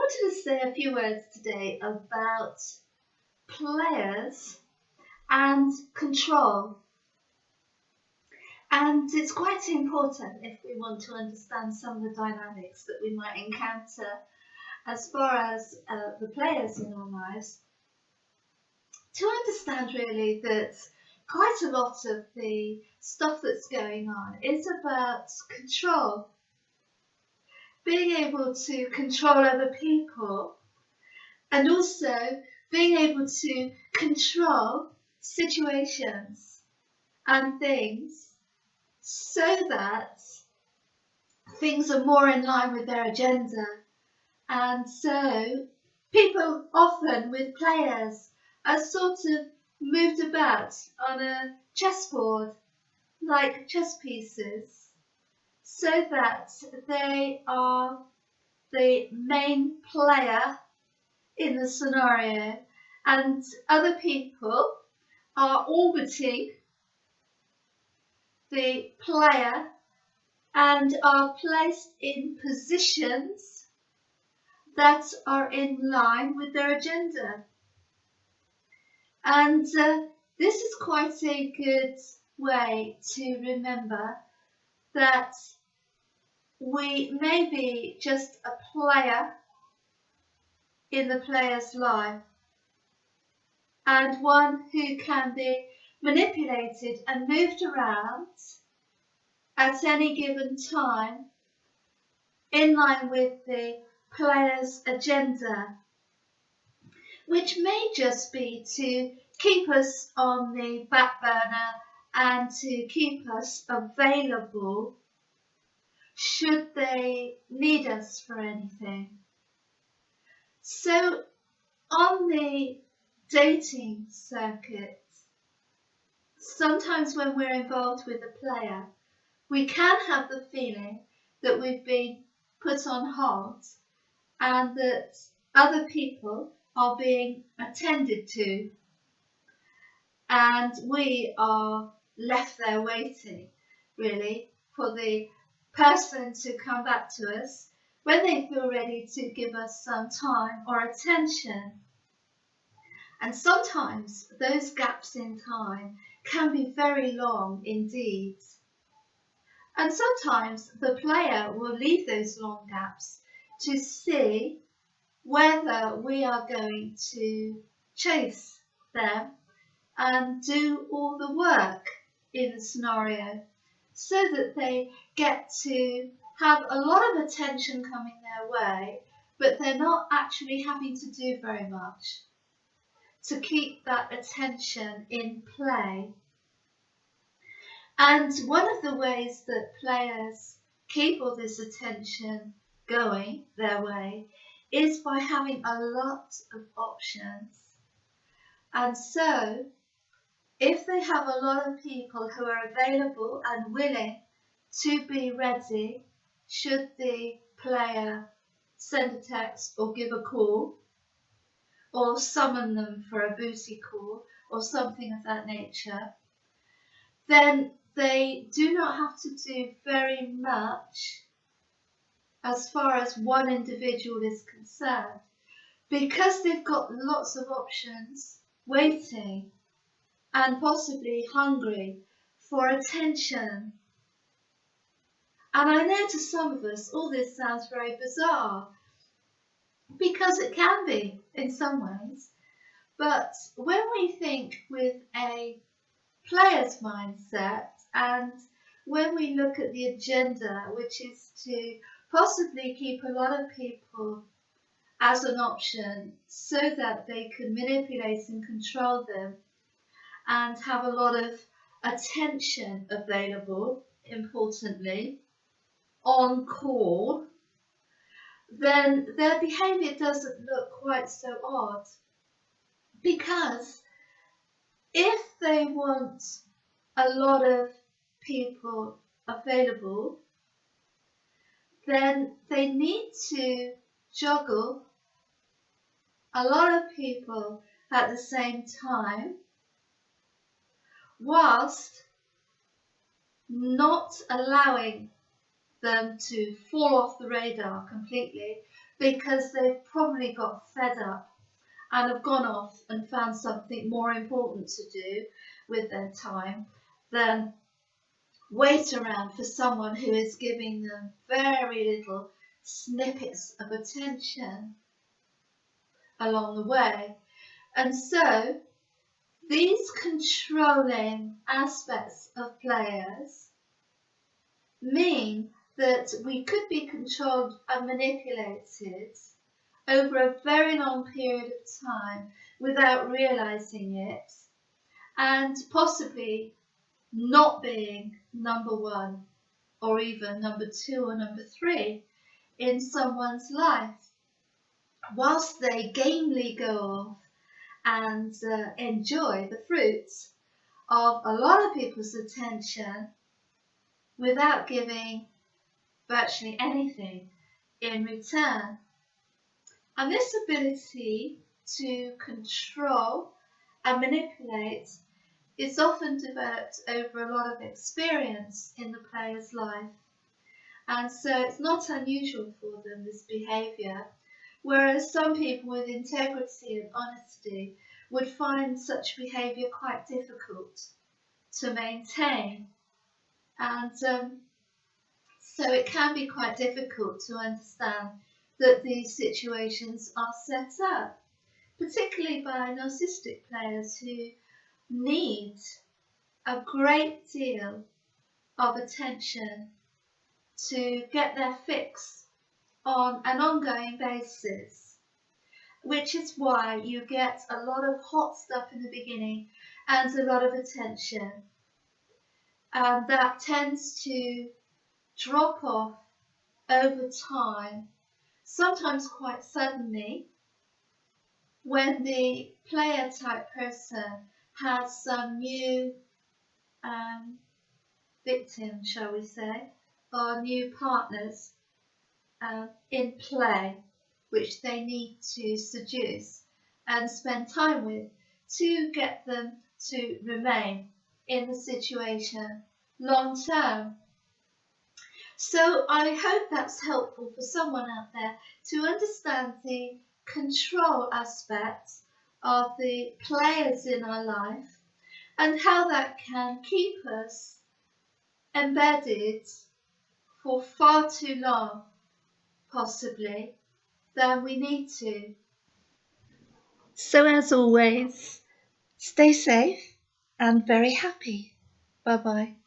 wanted to say a few words today about players and control. And it's quite important if we want to understand some of the dynamics that we might encounter as far as the players in our lives, to understand really that quite a lot of the stuff that's going on is about control. Being able to control other people and also being able to control situations and things so that things are more in line with their agenda. And so people often with players are sort of moved about on a chessboard like chess pieces so that they are the main player in the scenario and other people are orbiting the player and are placed in positions that are in line with their agenda. And this is quite a good way to remember that we may be just a player in the player's life and one who can be manipulated and moved around at any given time in line with the player's agenda, which may just be to keep us on the back burner and to keep us available should they need us for anything. So on the dating circuit, sometimes when we're involved with a player, we can have the feeling that we've been put on hold and that other people are being attended to and we are left there waiting really for the person to come back to us when they feel ready to give us some time or attention. And sometimes those gaps in time can be very long indeed. And sometimes the player will leave those long gaps to see whether we are going to chase them and do all the work in the scenario so that they get to have a lot of attention coming their way, but they're not actually having to do very much to keep that attention in play. And one of the ways that players keep all this attention going their way is by having a lot of options. And so, if they have a lot of people who are available and willing to be ready, should the player send a text or give a call, or summon them for a booty call, or something of that nature, then they do not have to do very much as far as one individual is concerned, because they've got lots of options waiting and possibly hungry for attention. And I know to some of us all this sounds very bizarre, because it can be in some ways, but when we think with a player's mindset and when we look at the agenda, which is to possibly keep a lot of people as an option so that they can manipulate and control them and have a lot of attention available, importantly, on call, then their behaviour doesn't look quite so odd. Because if they want a lot of people available, then they need to juggle a lot of people at the same time, whilst not allowing them to fall off the radar completely, because they've probably got fed up and have gone off and found something more important to do with their time than wait around for someone who is giving them very little snippets of attention along the way. And so these controlling aspects of players mean that we could be controlled and manipulated over a very long period of time without realizing it, and possibly not being number one or even number two or number three in someone's life, whilst they gamely go off and enjoy the fruits of a lot of people's attention without giving virtually anything in return. And this ability to control and manipulate is often developed over a lot of experience in the player's life. And so it's not unusual for them, this behaviour, whereas some people with integrity and honesty would find such behaviour quite difficult to maintain. And so it can be quite difficult to understand that these situations are set up, particularly by narcissistic players who need a great deal of attention to get their fix on an ongoing basis, which is why you get a lot of hot stuff in the beginning and a lot of attention. And that tends to drop off over time, sometimes quite suddenly, when the player type person has some new victim, shall we say, or new partners in play, which they need to seduce and spend time with to get them to remain in the situation long term. So I hope that's helpful for someone out there to understand the control aspects of the players in our life and how that can keep us embedded for far too long, possibly, than we need to. So as always, stay safe and very happy. Bye bye.